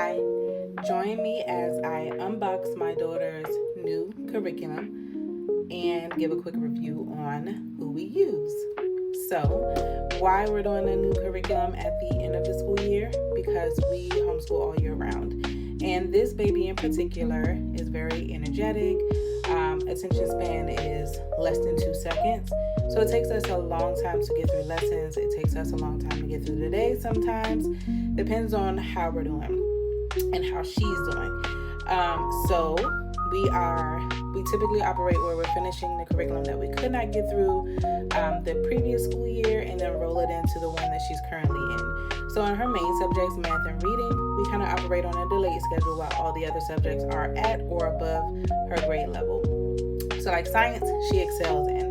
Hi, join me as I unbox my daughter's new curriculum and give a quick review on who we use. So, why we're doing a new curriculum at the end of the school year? Because we homeschool all year round. And this baby in particular is very energetic. Attention span is less than 2 seconds. So it takes us a long time to get through lessons. It takes us a long time to get through the day sometimes. Depends on how we're doing and how she's doing. So we typically operate where we're finishing the curriculum that we could not get through the previous school year and then roll it into the one that she's currently in. So in her main subjects, math and reading, we kind of operate on a delayed schedule while all the other subjects are at or above her grade level. So like science, she excels in.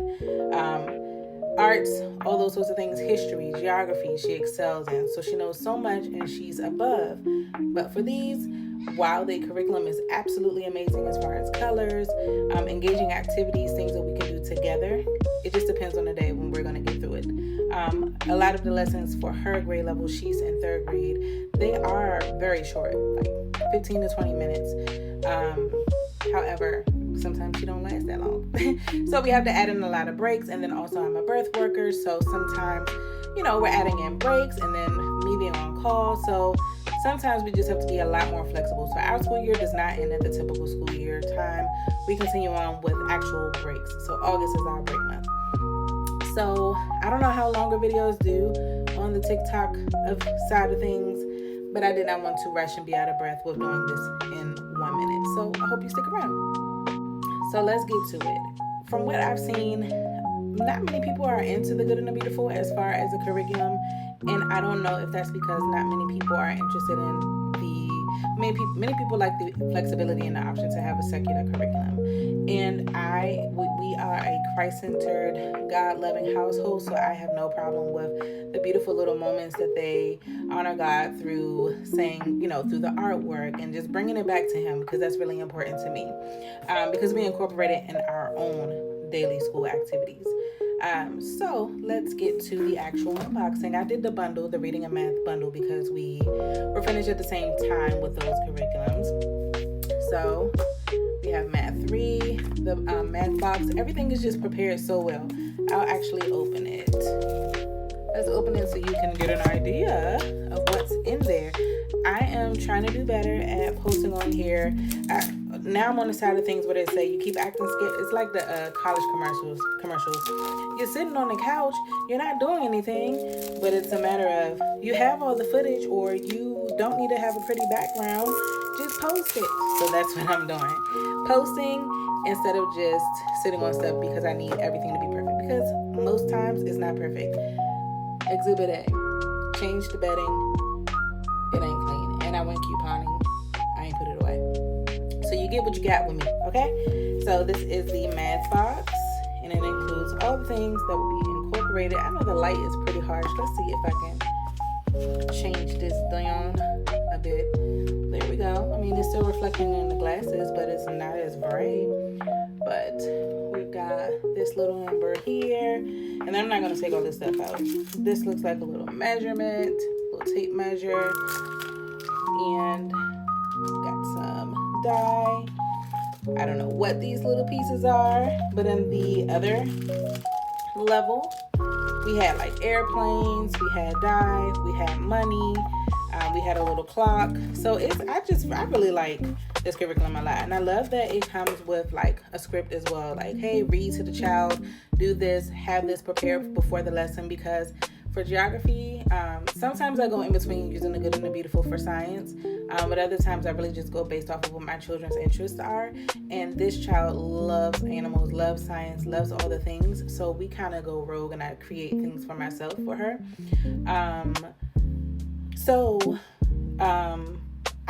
Arts, all those sorts of things, history, geography, she excels in. So she knows so much and she's above. But for these, while the curriculum is absolutely amazing as far as colors, engaging activities, things that we can do together, it just depends on the day when we're going to get through it. A lot of the lessons for her grade level, she's in 3rd grade, they are very short, like 15 to 20 minutes. However, sometimes she don't last that long. So we have to add in a lot of breaks, and then also I'm a birth worker, so sometimes, we're adding in breaks and then me being on call. So sometimes we just have to be a lot more flexible. So our school year does not end at the typical school year time. We continue on with actual breaks. So August is our break month. So I don't know how longer videos do on the TikTok side of things, but I did not want to rush and be out of breath with doing this in 1 minute. So I hope you stick around. So let's get to it. From what I've seen, not many people are into The Good and the Beautiful as far as a curriculum. And I don't know if that's because not many people are interested in many people like the flexibility and the option to have a secular curriculum. And we are a Christ-centered, God-loving household, so I have no problem with the beautiful little moments that they honor God through saying, through the artwork and just bringing it back to Him, because that's really important to me, because we incorporate it in our own daily school activities. So let's get to the actual unboxing. I did the bundle, the reading and math bundle, because we were finished at the same time with those curriculums. So we have math 3, the math box. Everything is just prepared so well. I'll actually open it. Let's open it so you can get an idea of what's in there. I am trying to do better at posting on here. Now I'm on the side of things where they say you keep acting scared. It's like the college commercials. You're sitting on the couch, you're not doing anything, but it's a matter of you have all the footage or you don't need to have a pretty background. Just post it. So that's what I'm doing. Posting instead of just sitting on stuff because I need everything to be perfect. Because most times it's not perfect. Exhibit A. Change the bedding. It ain't clean. And I went couponing. I ain't put it away. So you get what you got with me, okay? So this is the math box, and it includes all the things that will be incorporated. I know the light is pretty harsh. Let's see if I can change this down a bit. There we go. I mean, it's still reflecting in the glasses, but it's not as bright. But we've got this little number here, and I'm not going to take all this stuff out. This looks like a little measurement, little tape measure, and got some dye. I don't know what these little pieces are, but in the other level, we had like airplanes, we had dye, we had money, we had a little clock. So I really like this curriculum a lot, and I love that it comes with like a script as well. Like, hey, read to the child, do this, have this prepared before the lesson, because for geography, sometimes I go in between using The Good and the Beautiful for science, but other times I really just go based off of what my children's interests are. And this child loves animals, loves science, loves all the things. So we kind of go rogue and I create things for myself for her.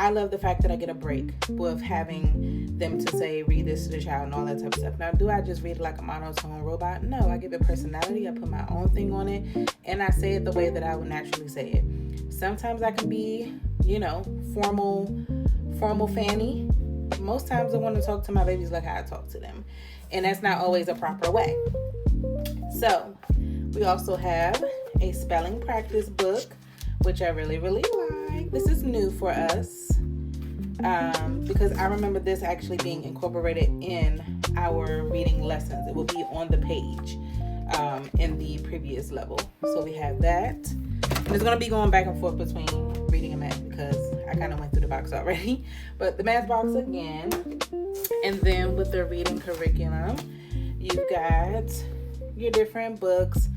I love the fact that I get a break with having them to say, read this to the child and all that type of stuff. Now, do I just read it like a monotone robot? No, I give it personality. I put my own thing on it, and I say it the way that I would naturally say it. Sometimes I can be, formal Fanny. Most times I want to talk to my babies like how I talk to them, and that's not always a proper way. So, we also have a spelling practice book, which I really, really like. This is new for us. because I remember this actually being incorporated in our reading lessons. It will be on the page in the previous level. So we have that. And it's going to be going back and forth between reading and math because I kind of went through the box already. But the math box again. And then with the reading curriculum, you've got your different books,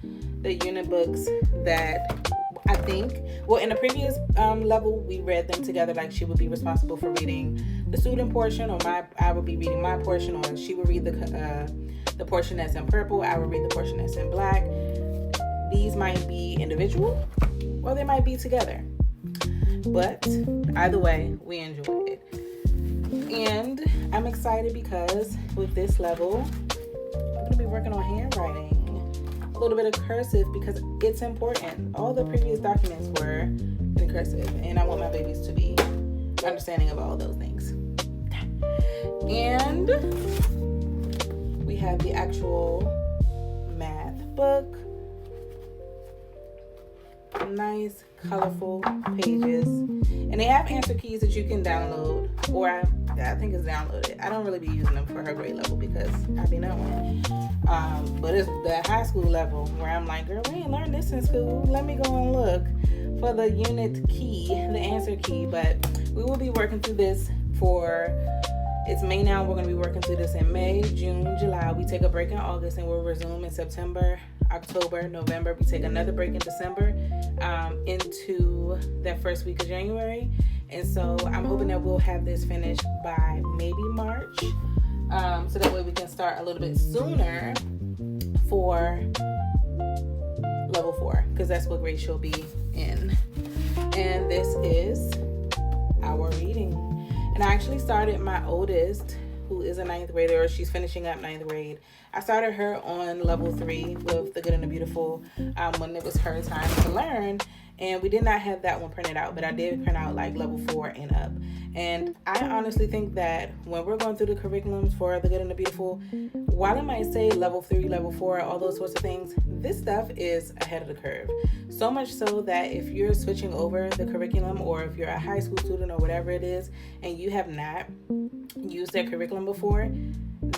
the unit books that I think, well, in the previous level, we read them together. Like she would be responsible for reading the student portion, or I would be reading my portion, or she would read the portion that's in purple. I would read the portion that's in black. These might be individual, or they might be together. But either way, we enjoyed it. And I'm excited because with this level, I'm going to be working on handwriting. A little bit of cursive because it's important. All the previous documents were in cursive, and I want my babies to be understanding of all those things. And we have the actual math book. Nice, colorful pages. And they have answer keys that you can download, or I think it's downloaded. I don't really be using them for her grade level because I be knowing. But it's the high school level where I'm like, girl, we ain't learned this in school. Let me go and look for the unit key, the answer key. But we will be working through this it's May now. We're going to be working through this in May, June, July. We take a break in August and we'll resume in September, October, November. We take another break in December into that first week of January. And so I'm hoping that we'll have this finished by maybe March. So that way we can start a little bit sooner for level 4, because that's what grade she'll be in. And this is our reading. And I actually started my oldest, who is a 9th grader, or she's finishing up 9th grade. I started her on level 3 with The Good and the Beautiful when it was her time to learn. And we did not have that one printed out, but I did print out like level 4 and up. And I honestly think that when we're going through the curriculums for The Good and the Beautiful, while it might say level 3, level 4, all those sorts of things, this stuff is ahead of the curve. So much so that if you're switching over the curriculum, or if you're a high school student or whatever it is, and you have not used their curriculum before,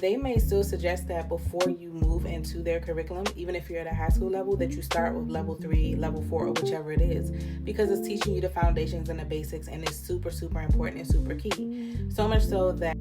they may still suggest that before you move into their curriculum, even if you're at a high school level, that you start with level 3, level 4, or whichever it is, because it's teaching you the foundations and the basics, and it's super, super important and super key. So much so that